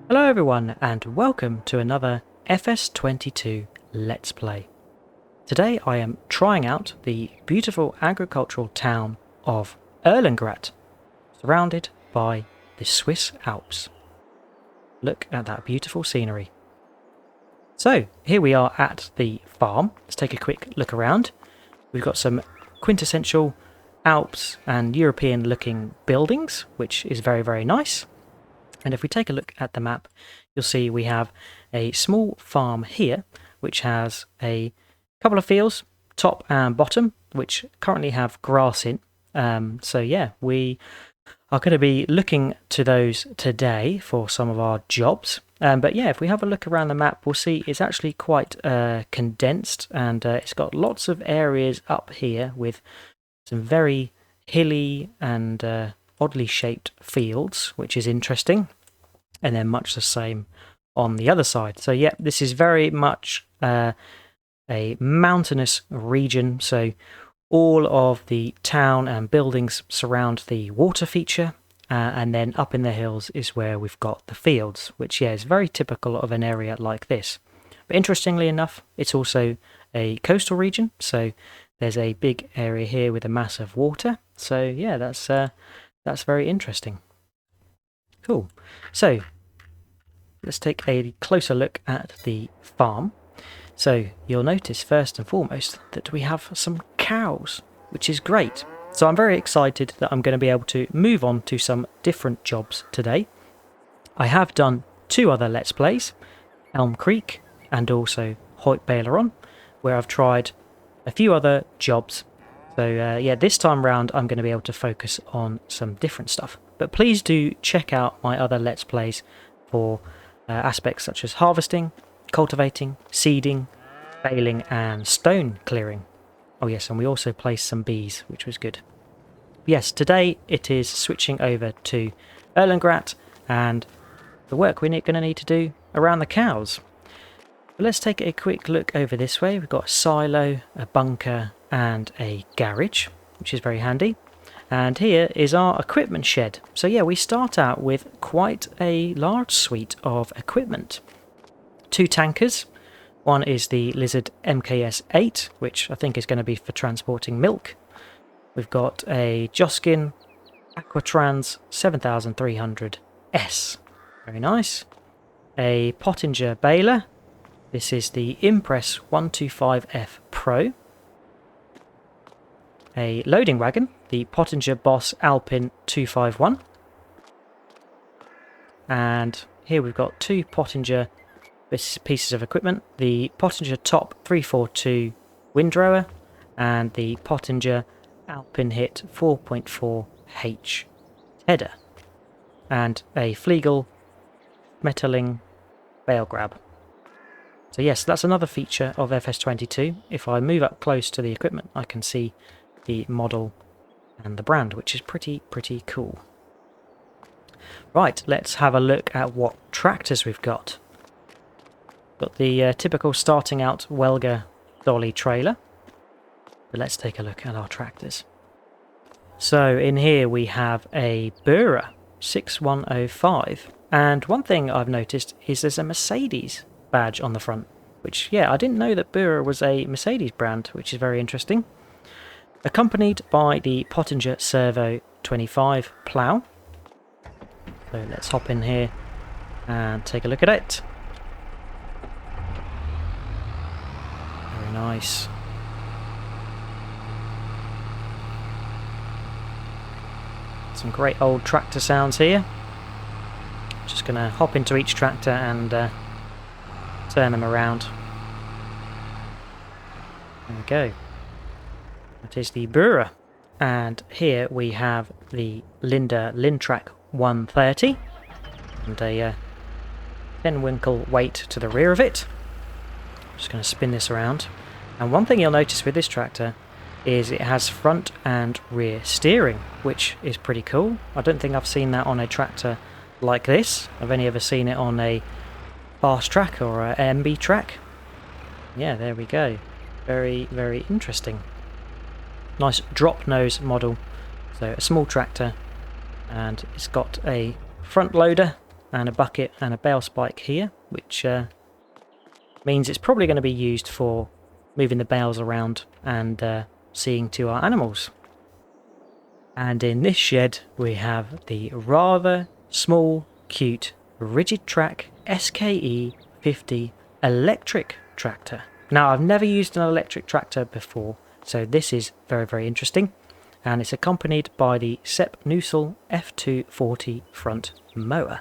Hello everyone and welcome to another FS22 Let's Play. Today I am trying out the beautiful agricultural town of Erlengrat, surrounded by the Swiss Alps. Look at that beautiful scenery. So here we are at the farm. Let's take a quick look around. We've got some quintessential Alps and European looking buildings, which is very nice. And if we take a look at the map, you'll see we have a small farm here, which has a couple of fields, top and bottom, which currently have grass in. So yeah, we are going to be looking to those today for some of our jobs. But yeah, if we have a look around the map, we'll see it's actually quite condensed, and it's got lots of areas up here with some very hilly and oddly shaped fields, which is interesting, and then much the same on the other side. So yeah, this is very much a mountainous region, so all of the town and buildings surround the water feature, and then up in the hills is where we've got the fields, which yeah is very typical of an area like this. But interestingly enough, it's also a coastal region, so there's a big area here with a mass of water. So yeah, that's very interesting. Cool. So let's take a closer look at the farm. So you'll notice first and foremost that we have some cows, which is great. So I'm very excited that I'm going to be able to move on to some different jobs today. I have done two other Let's Plays, Elm Creek and also Hoyt Baileron, where I've tried a few other jobs. So yeah, this time round I'm going to be able to focus on some different stuff. But please do check out my other Let's Plays for aspects such as harvesting, cultivating, seeding, baling and stone clearing. Oh yes, and we also placed some bees, which was good. Yes, today it is switching over to Erlengrat and the work we're going to need to do around the cows. But let's take a quick look over this way. We've got a silo, a bunker and a garage, which is very handy. And here is our equipment shed. So yeah, we start out with quite a large suite of equipment. Two tankers. One is the Lizard MKS-8, which I think is going to be for transporting milk. We've got a Joskin Aquatrans 7300S. Very nice. A Pottinger baler. This is the Impress 125F Pro. A loading wagon, the Pottinger Boss Alpine 251. And here we've got two Pottinger pieces of equipment, the Pottinger Top 342 Windrower and the Pottinger Alpine Hit 4.4H header, and a Flegel Metalling Bale Grab. So yes, that's another feature of FS22. If I move up close to the equipment, I can see the model and the brand, which is pretty cool. Right, let's have a look at what tractors we've got. Got the typical starting out Welger dolly trailer. But let's take a look at our tractors. So in here we have a Bura 6105. And one thing I've noticed is there's a Mercedes badge on the front. Which, yeah, I didn't know that Bura was a Mercedes brand, which is very interesting. Accompanied by the Pottinger Servo 25 plough. So let's hop in here and take a look at it. Very nice. Some great old tractor sounds here. Just going to hop into each tractor and turn them around. There we go. That is the Bura. And here we have the Linde Lintrack 130. And a 10-winkle weight to the rear of it. Just going to spin this around. And one thing you'll notice with this tractor is it has front and rear steering, which is pretty cool. I don't think I've seen that on a tractor like this. I've only ever seen it on a fast track or a MB track. Yeah, there we go. Very interesting. Nice drop nose model. So a small tractor, and it's got a front loader and a bucket and a bale spike here, which means it's probably going to be used for moving the bales around and seeing to our animals. And in this shed we have the rather small, cute, rigid track SKE 50 electric tractor. Now, I've never used an electric tractor before, so this is very, very interesting. And it's accompanied by the Sepp Nussel F240 front mower.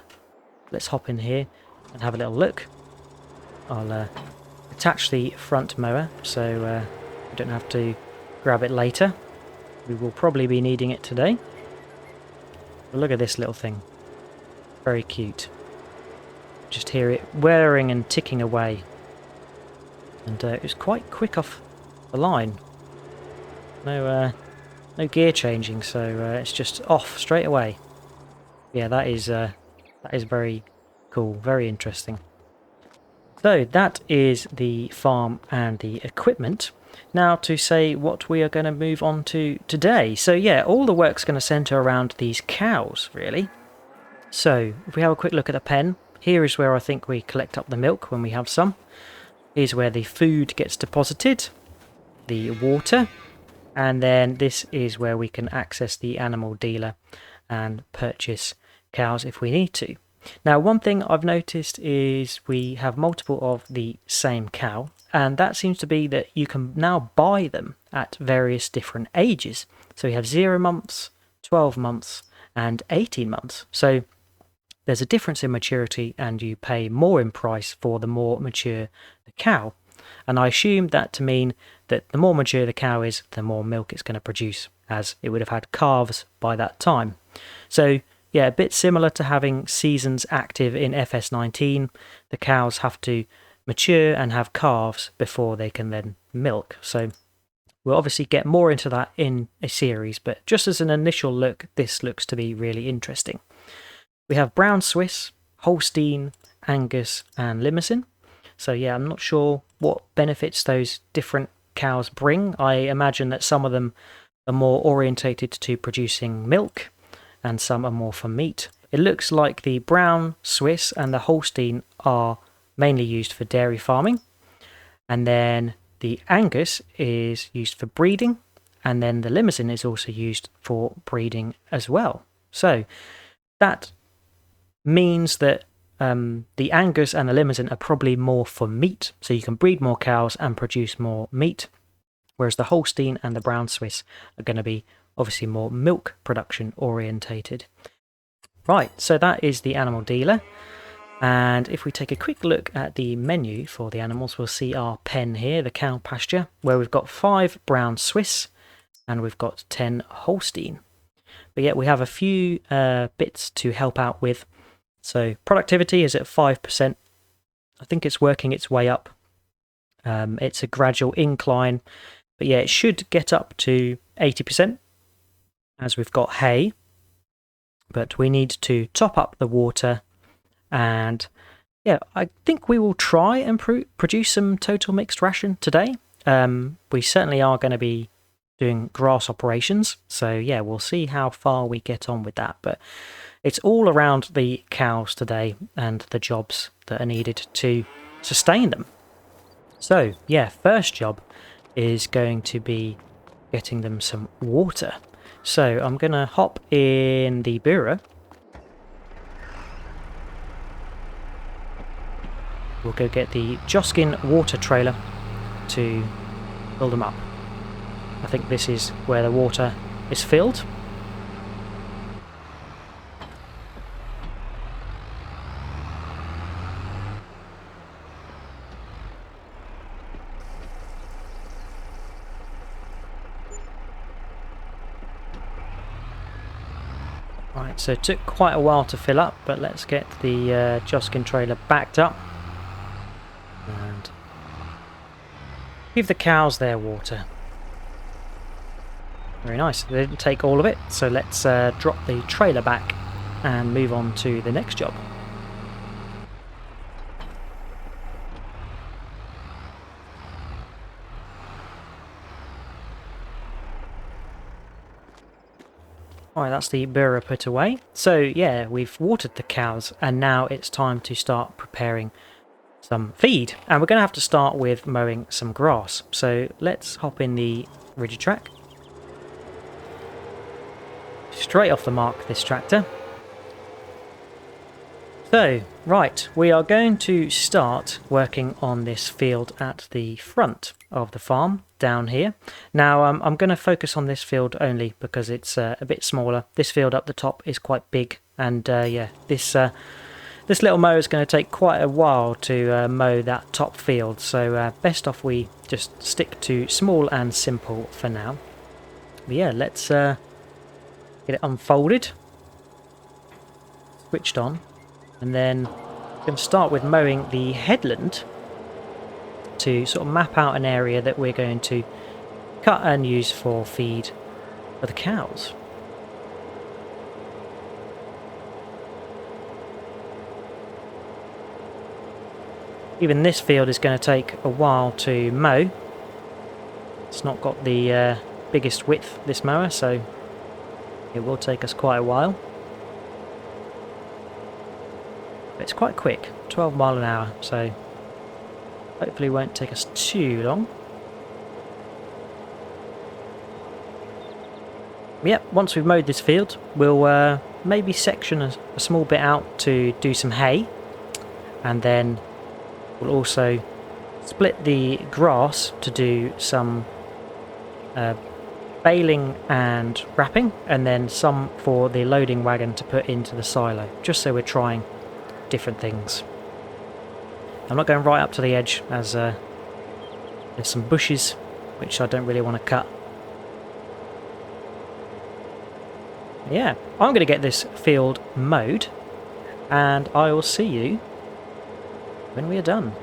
Let's hop in here and have a little look. I'll attach the front mower so we don't have to grab it later. We will probably be needing it today. But look at this little thing. Very cute. Just hear it whirring and ticking away. And it was quite quick off the line. No gear changing, so it's just off straight away. Yeah, that is very cool, very interesting. So that is the farm and the equipment. Now to say what we are going to move on to today. So yeah, all the work's going to centre around these cows, really. So if we have a quick look at the pen, here is where I think we collect up the milk when we have some. Here's where the food gets deposited, the water, and then this is where we can access the animal dealer and purchase cows if we need to. Now, one thing I've noticed is we have multiple of the same cow, and that seems to be that you can now buy them at various different ages. So you have 0 months, 12 months, and 18 months. So there's a difference in maturity, and you pay more in price for the more mature the cow. And I assume that to mean that the more mature the cow is, the more milk it's going to produce, as it would have had calves by that time. So yeah, a bit similar to having seasons active in FS19. The cows have to mature and have calves before they can then milk. So we'll obviously get more into that in a series, but just as an initial look, this looks to be really interesting. We have Brown Swiss, Holstein, Angus and Limousin. So yeah, I'm not sure what benefits those different cows bring. I imagine that some of them are more orientated to producing milk and some are more for meat. It looks like the Brown Swiss and the Holstein are mainly used for dairy farming, and then the Angus is used for breeding, and then the Limousin is also used for breeding as well. So that means that the Angus and the Limousin are probably more for meat, so you can breed more cows and produce more meat, whereas the Holstein and the Brown Swiss are going to be obviously more milk production orientated. Right, so that is the animal dealer, and if we take a quick look at the menu for the animals, we'll see our pen here, the cow pasture, where we've got 5 Brown Swiss and we've got 10 Holstein. But yet we have a few bits to help out with. So productivity is at 5%. I think it's working its way up. It's a gradual incline, but yeah, it should get up to 80% as we've got hay. But we need to top up the water, and yeah, I think we will try and produce some total mixed ration today. We certainly are going to be doing grass operations, so yeah, we'll see how far we get on with that. But it's all around the cows today and the jobs that are needed to sustain them. So yeah, first job is going to be getting them some water. So I'm going to hop in the Bura. We'll go get the Joskin water trailer to fill them up. I think this is where the water is filled. Right, so it took quite a while to fill up, but let's get the Joskin trailer backed up and give the cows their water. Very nice. They didn't take all of it, so let's drop the trailer back and move on to the next job. Alright, that's the burra put away. So yeah, we've watered the cows and now it's time to start preparing some feed. And we're going to have to start with mowing some grass. So let's hop in the rigid track. Straight off the mark, this tractor. So, right, we are going to start working on this field at the front of the farm down here. Now, I'm going to focus on this field only because it's a bit smaller. This field up the top is quite big, and yeah, this little mower is going to take quite a while to mow that top field. So best off we just stick to small and simple for now. But yeah, let's get it unfolded, switched on. And then I'm going to start with mowing the headland to sort of map out an area that we're going to cut and use for feed for the cows. Even this field is going to take a while to mow. It's not got the biggest width, this mower, so it will take us quite a while. It's quite quick, 12 miles an hour, so hopefully it won't take us too long. Yep, once we've mowed this field, we'll maybe section a small bit out to do some hay, and then we'll also split the grass to do some baling and wrapping, and then some for the loading wagon to put into the silo, just so we're trying different things. I'm not going right up to the edge as there's some bushes which I don't really want to cut. Yeah, I'm going to get this field mowed and I will see you when we are done.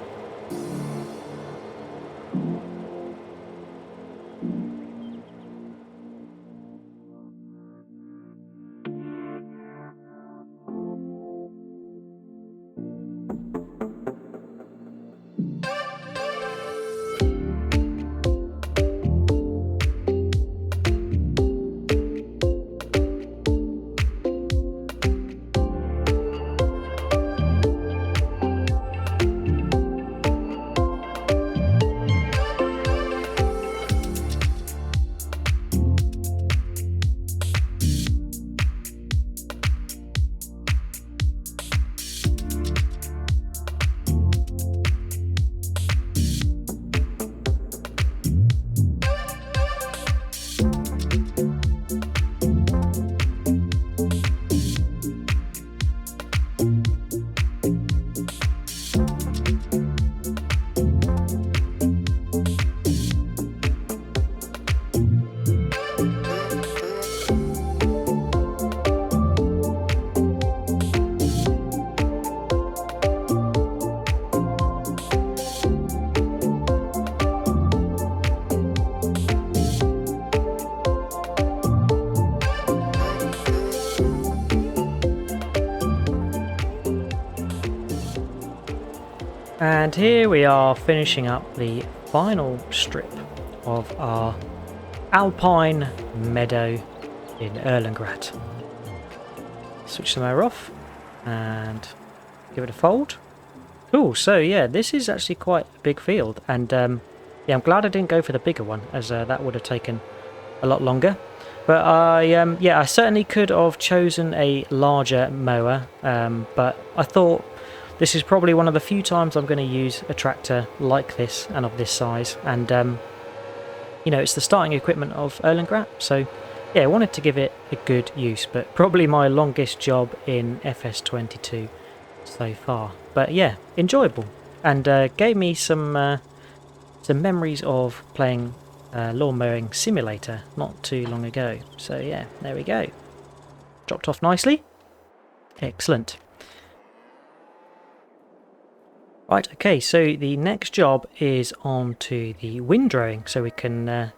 And here we are finishing up the final strip of our alpine meadow in Erlengrat. Switch the mower off and give it a fold. Cool, so yeah, this is actually quite a big field, and yeah, I'm glad I didn't go for the bigger one, as that would have taken a lot longer. But I certainly could have chosen a larger mower, but I thought this is probably one of the few times I'm going to use a tractor like this and of this size, and you know, it's the starting equipment of Erlengrat, so yeah, I wanted to give it a good use, but probably my longest job in FS22 so far. But yeah, enjoyable, and gave me some memories of playing lawn mowing simulator not too long ago. So yeah, there we go. Dropped off nicely. Excellent. Right, okay, so the next job is on to the windrowing, so we can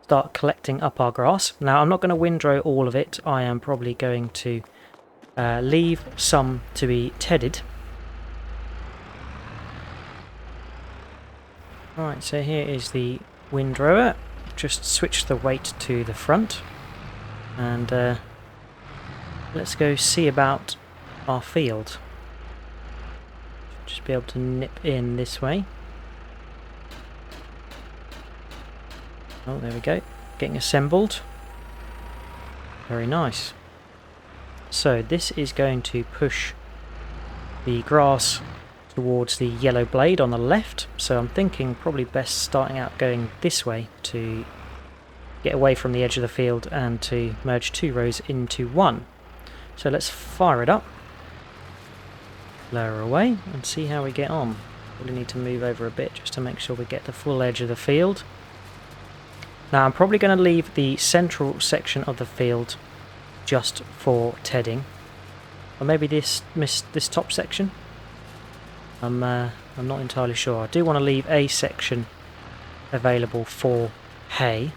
start collecting up our grass. Now, I'm not going to windrow all of it. I am probably going to leave some to be tedded. Right, so here is the windrower. Just switch the weight to the front, and let's go see about our field. Just be able to nip in this way. Oh, there we go. Getting assembled. Very nice. So this is going to push the grass towards the yellow blade on the left. So I'm thinking probably best starting out going this way to get away from the edge of the field and to merge 2 rows into 1. So let's fire it up. Lower away and see how we get on. Probably need to move over a bit just to make sure we get the full edge of the field. Now I'm probably going to leave the central section of the field just for tedding, or maybe this top section. I'm not entirely sure. I do want to leave a section available for hay.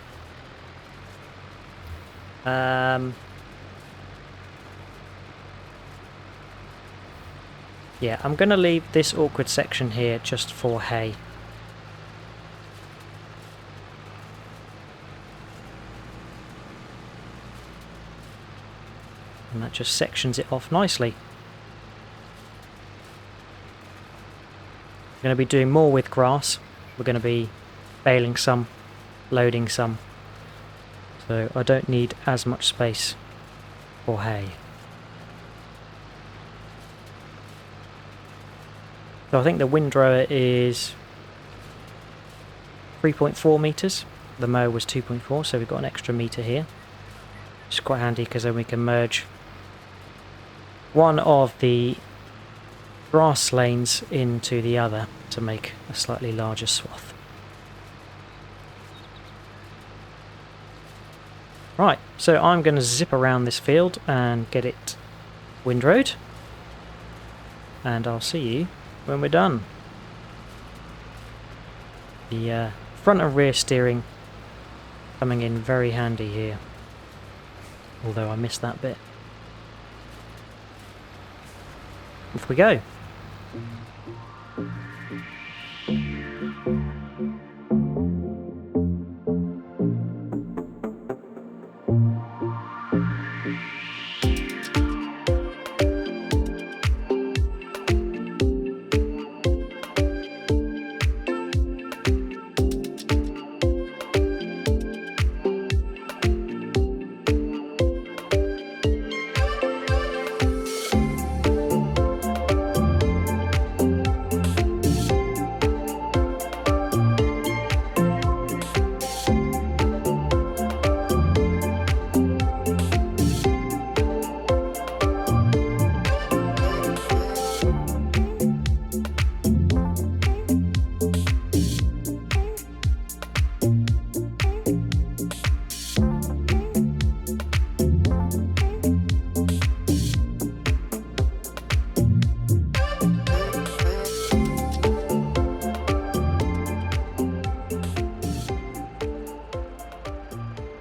Yeah, I'm going to leave this awkward section here just for hay. And that just sections it off nicely. We're going to be doing more with grass. We're going to be baling some, loading some. So I don't need as much space for hay. So I think the windrower is 3.4 metres. The mower was 2.4, so we've got an extra metre here. It's quite handy because then we can merge one of the grass lanes into the other to make a slightly larger swath. Right, so I'm going to zip around this field and get it windrowed, and I'll see you when we're done. The front and rear steering coming in very handy here, although I missed that bit. Off we go.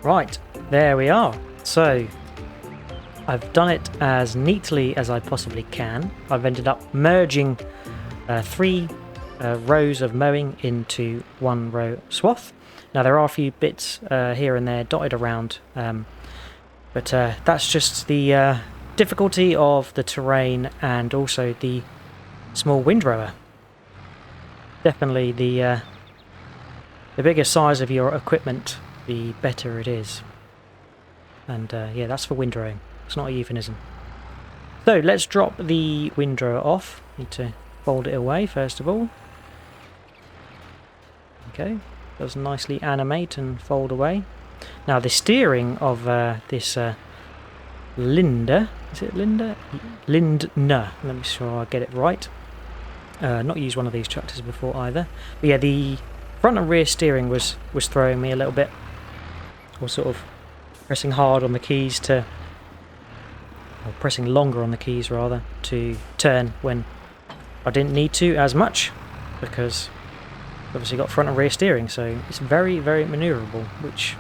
Right, there we are. So I've done it as neatly as I possibly can. I've ended up merging 3 rows of mowing into 1 row swath. Now there are a few bits here and there dotted around, but that's just the difficulty of the terrain and also the small windrower. Definitely the bigger size of your equipment, the better it is. And yeah, that's for windrowing. It's not a euphemism. So let's drop the windrower off. Need to fold it away first of all. Okay, does nicely animate and fold away. Now the steering of this Lindner, is it Lindner? Lindner, let me sure I get it right. Not used one of these tractors before either. But yeah, the front and rear steering was throwing me a little bit. Or sort of pressing hard on the keys to, or pressing longer on the keys rather, to turn when I didn't need to as much, because obviously got front and rear steering, so it's very, very manoeuvrable, which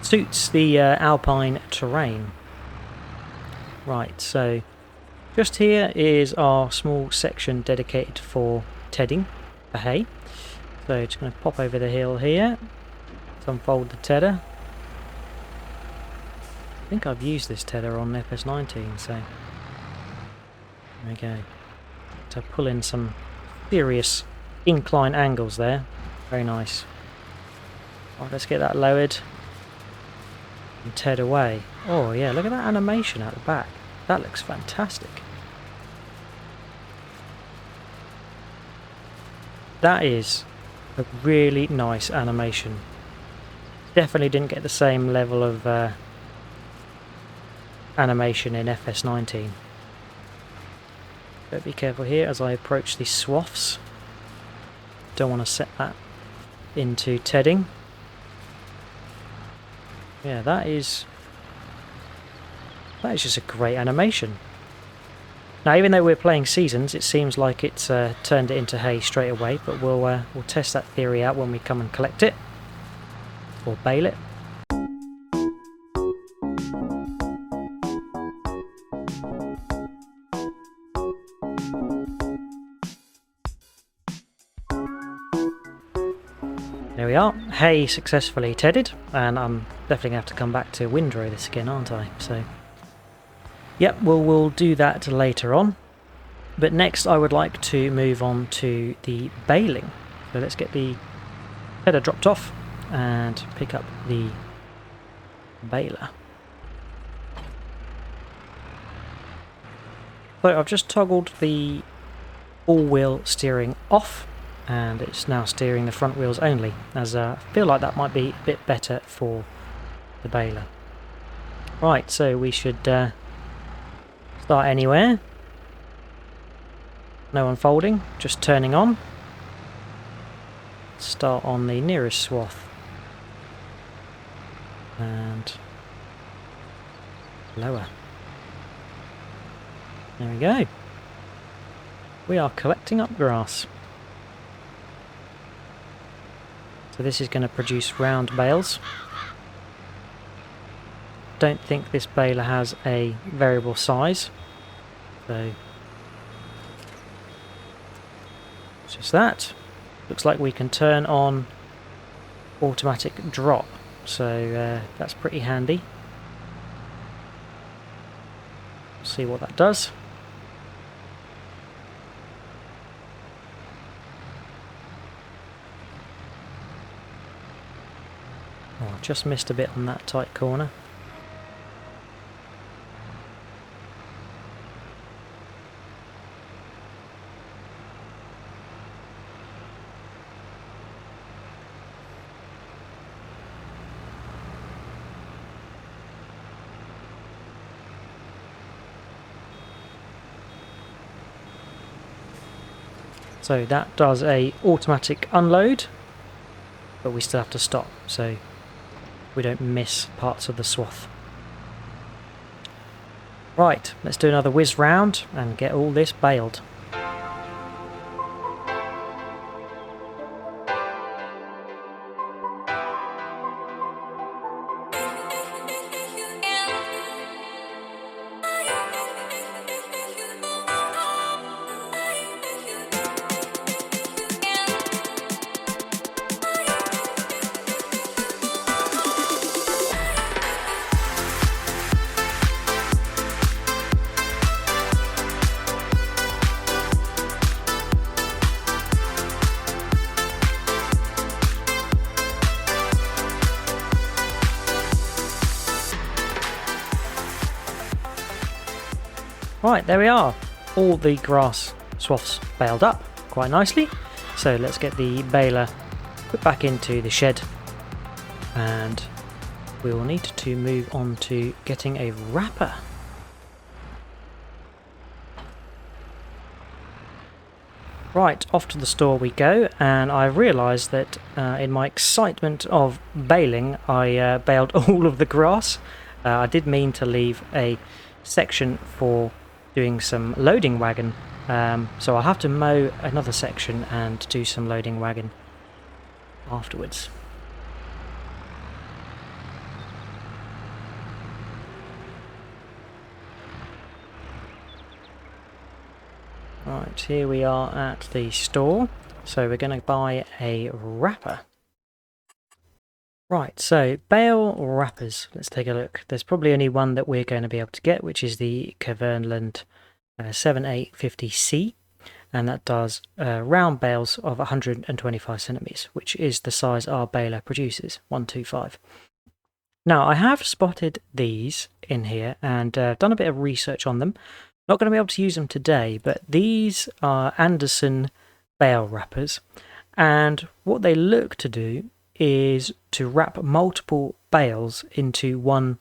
suits the alpine terrain. Right, so just here is our small section dedicated for tedding, for hay. So just going to pop over the hill here, unfold the tedder. I think I've used this tether on FS19, so there we go. To pull in some serious incline angles there. Very nice. Right, let's get that lowered and tethered away. Oh yeah, look at that animation at the back. That looks fantastic. That is a really nice animation. Definitely didn't get the same level of animation in FS19. But be careful here as I approach these swaths. Don't want to set that into tedding. Yeah, that is just a great animation. Now, even though we're playing seasons, it seems like it's turned it into hay straight away, but we'll test that theory out when we come and collect it or bale it. There we are, hay successfully tedded, and I'm definitely going to have to come back to windrow this again, aren't I? So, yep, we'll do that later on. But next I would like to move on to the baling. So let's get the header dropped off and pick up the baler. So I've just toggled the all-wheel steering off, and it's now steering the front wheels only, as I feel like that might be a bit better for the baler. Right, so we should start anywhere. No unfolding, just turning on. Start on the nearest swath. And lower. There we go. We are collecting up grass. So this is going to produce round bales. Don't think this baler has a variable size, so it's just that. Looks like we can turn on automatic drop, so that's pretty handy. See what that does. Oh, just missed a bit on that tight corner. So that does a automatic unload, but we still have to stop so we don't miss parts of the swath. Right, let's do another whiz round and get all this baled. Right, there we are. All the grass swaths baled up quite nicely. So let's get the baler put back into the shed, and we will need to move on to getting a wrapper. Right, off to the store we go, and I realised that in my excitement of baling, I baled all of the grass. I did mean to leave a section for doing some loading wagon, so I'll have to mow another section and do some loading wagon afterwards. Right, here we are at the store, so we're going to buy a wrapper. Right, so bale wrappers. Let's take a look. There's probably only one that we're going to be able to get, which is the Erlengrat 7850C, and that does round bales of 125 centimeters, which is the size our baler produces, 125. Now, I have spotted these in here and done a bit of research on them. Not going to be able to use them today, but these are Anderson bale wrappers, and what they look to do is to wrap multiple bales into one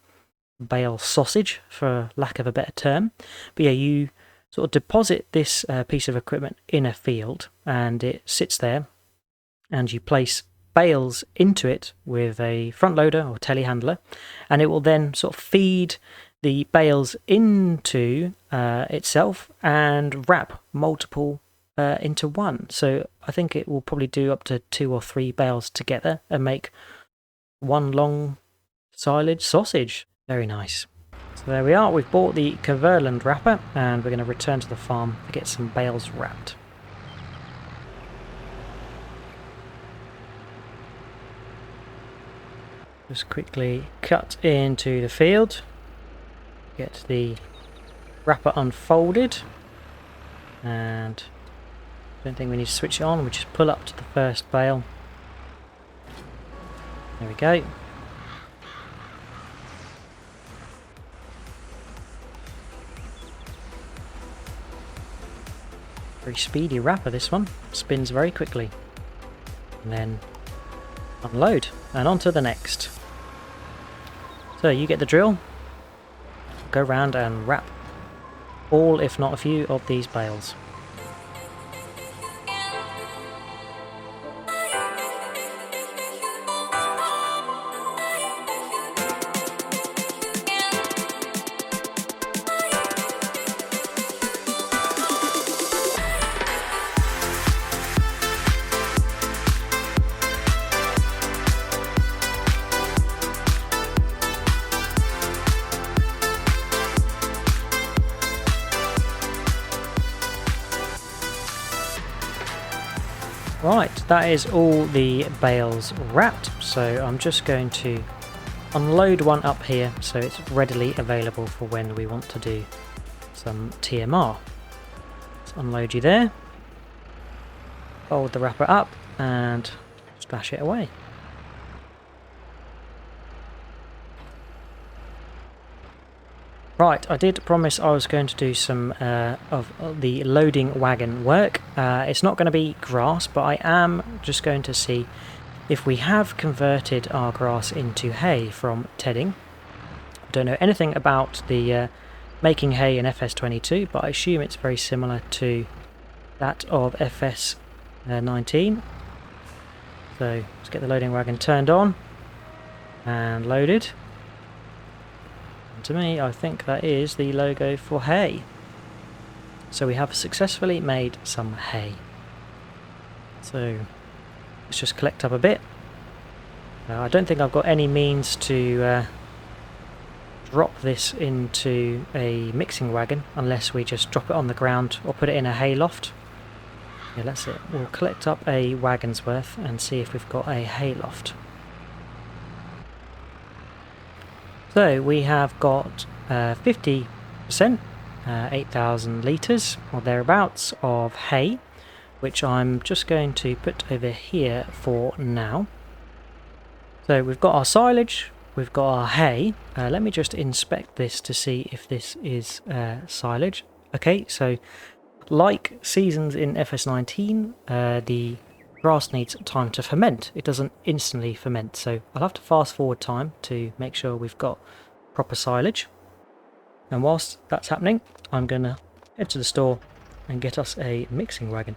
bale sausage, for lack of a better term. But yeah, you sort of deposit this piece of equipment in a field, and it sits there, and you place bales into it with a front loader or telehandler, and it will then sort of feed the bales into itself and wrap multiple into one. So I think it will probably do up to 2 or 3 bales together and make one long silage sausage. Very nice. So there we are, we've bought the Erlengrat wrapper and we're going to return to the farm to get some bales wrapped. Just quickly cut into the field, get the wrapper unfolded, and I don't think we need to switch it on, we just pull up to the first bale. There we go. Very speedy wrapper, this one. Spins very quickly. And then unload, and on to the next. So you get the drill. Go round and wrap all, if not a few, of these bales. Right, that is all the bales wrapped, so I'm just going to unload one up here so it's readily available for when we want to do some TMR. Let's unload you there, fold the wrapper up and splash it away. Right, I did promise I was going to do some of the loading wagon work. It's not going to be grass, but I am just going to see if we have converted our grass into hay from tedding. I don't know anything about the making hay in FS22, but I assume it's very similar to that of FS19. So let's get the loading wagon turned on and loaded. To me, I think that is the logo for hay. So we have successfully made some hay. So let's just collect up a bit. I don't think I've got any means to drop this into a mixing wagon unless we just drop it on the ground or put it in a hay loft. Yeah, that's it. We'll collect up a wagon's worth and see if we've got a hay loft. So we have got 50%, 8,000 litres or thereabouts of hay, which I'm just going to put over here for now. So we've got our silage, we've got our hay. Let me just inspect this to see if this is silage. Okay, so like seasons in FS19, the grass needs time to ferment. It doesn't instantly ferment, so I'll have to fast forward time to make sure we've got proper silage. And whilst that's happening, I'm going to head to the store and get us a mixing wagon.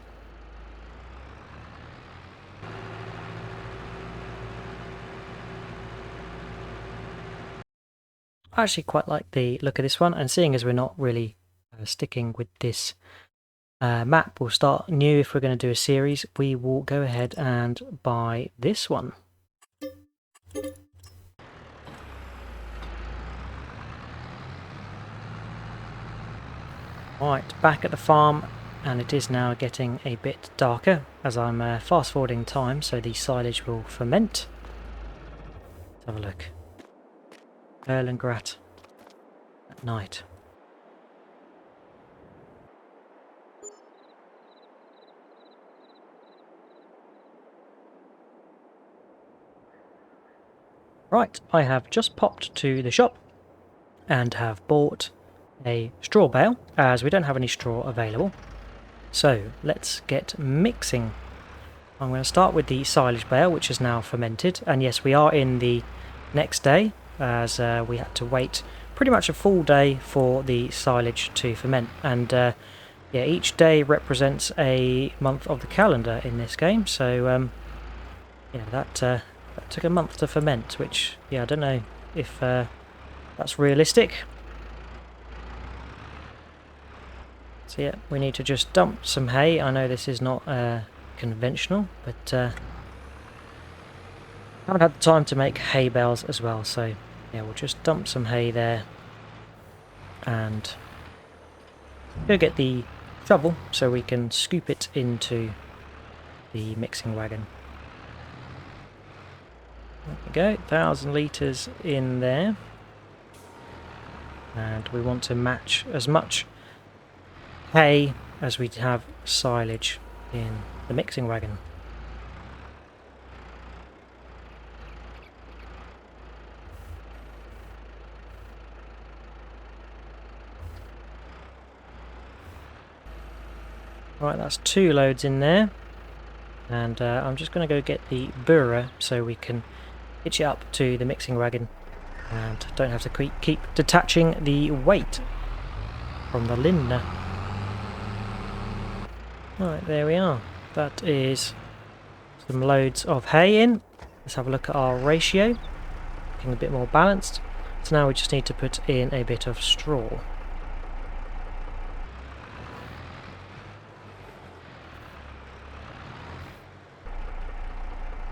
I actually quite like the look of this one, and seeing as we're not really sticking with this map, we'll start new. If we're going to do a series, we will go ahead and buy this one. Right, back at the farm, and it is now getting a bit darker as I'm fast forwarding time so the silage will ferment. Let's have a look. Erlengrat at night. Right, I have just popped to the shop and have bought a straw bale, as we don't have any straw available. So let's get mixing. I'm going to start with the silage bale, which is now fermented, and yes, we are in the next day, as we had to wait pretty much a full day for the silage to ferment, and yeah, each day represents a month of the calendar in this game, so yeah, that took a month to ferment, which, yeah, I don't know if that's realistic. So yeah, we need to just dump some hay. I know this is not conventional, but haven't had the time to make hay bales as well, so yeah, we'll just dump some hay there and go get the shovel so we can scoop it into the mixing wagon. There we go, 1,000 litres in there, and we want to match as much hay as we have silage in the mixing wagon. Right, that's 2 loads in there, and I'm just going to go get the burrer so we can hitch it up to the mixing wagon and don't have to keep detaching the weight from the liner. Right, there we are. That is some loads of hay in. Let's have a look at our ratio, looking a bit more balanced. So now we just need to put in a bit of straw.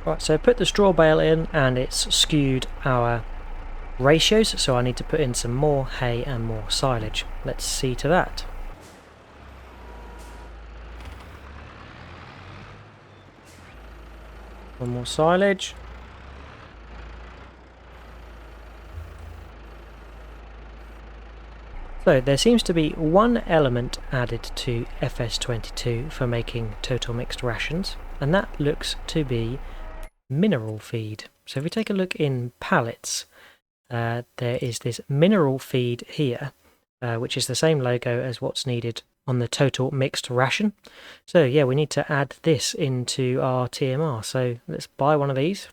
Right, so put the straw bale in and it's skewed our ratios, so I need to put in some more hay and more silage. Let's see to that. One more silage. So there seems to be one element added to FS22 for making total mixed rations, and that looks to be mineral feed. So if we take a look in pallets, there is this mineral feed here, which is the same logo as what's needed on the total mixed ration. So yeah, we need to add this into our TMR. So let's buy one of these.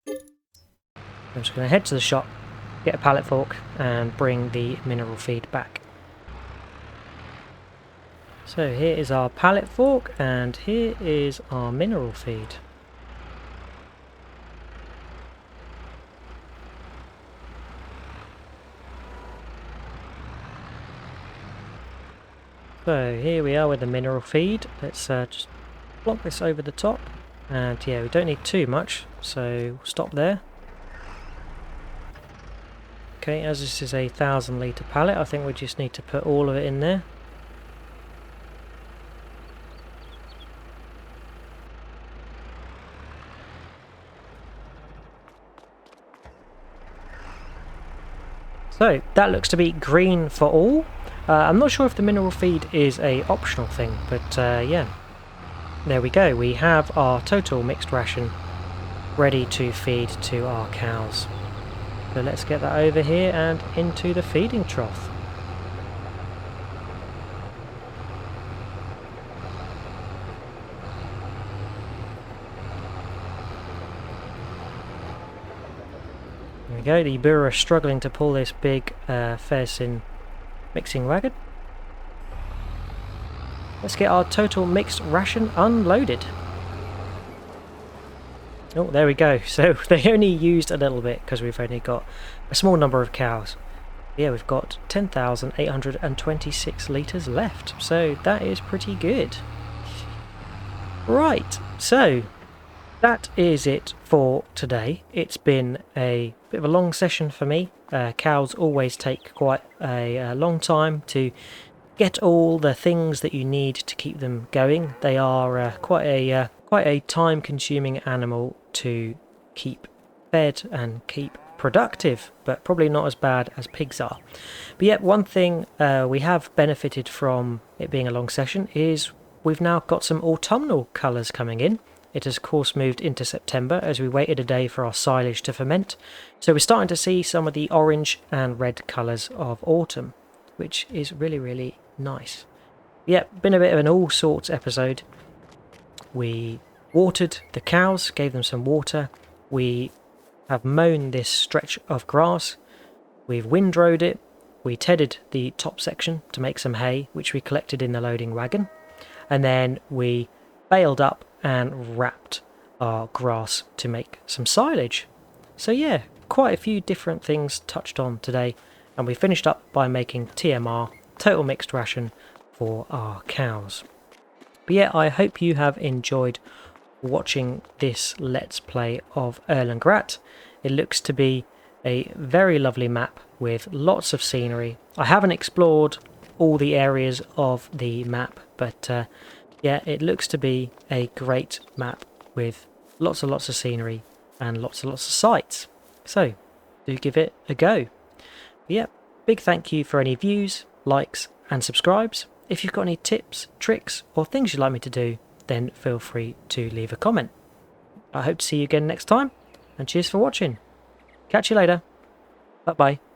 I'm just going to head to the shop, get a pallet fork and bring the mineral feed back. So here is our pallet fork and here is our mineral feed. So here we are with the mineral feed. Let's just plonk this over the top, and yeah, we don't need too much, so stop there. Okay, as this is a 1,000 litre pallet, I think we just need to put all of it in there. So that looks to be green for all. I'm not sure if the mineral feed is a optional thing, but yeah, there we go. We have our total mixed ration ready to feed to our cows. So let's get that over here and into the feeding trough. There we go, the burrer is struggling to pull this big Fersin mixing wagon. Let's get our total mixed ration unloaded. Oh, there we go. So they only used a little bit because we've only got a small number of cows. Yeah, we've got 10,826 litres left. So that is pretty good. Right, so that is it for today. It's been a bit of a long session for me. Cows always take quite a long time to get all the things that you need to keep them going. They are quite a time-consuming animal to keep fed and keep productive, but probably not as bad as pigs are. But yet one thing we have benefited from it being a long session is we've now got some autumnal colours coming in. It has of course moved into September as we waited a day for our silage to ferment, so we're starting to see some of the orange and red colours of autumn, which is really nice. Yep, been a bit of an all sorts episode. We watered the cows, gave them some water, we have mown this stretch of grass, we've windrowed it, we tedded the top section to make some hay, which we collected in the loading wagon, and then we baled up and wrapped our grass to make some silage. So yeah, quite a few different things touched on today, and we finished up by making TMR, total mixed ration, for our cows. But yeah, I hope you have enjoyed watching this Let's Play of Erlengrat. It looks to be a very lovely map with lots of scenery. I haven't explored all the areas of the map, but yeah, it looks to be a great map with lots and lots of scenery and lots of sights. So do give it a go. But yeah, big thank you for any views, likes and subscribes. If you've got any tips, tricks or things you'd like me to do, then feel free to leave a comment. I hope to see you again next time, and cheers for watching. Catch you later. Bye bye.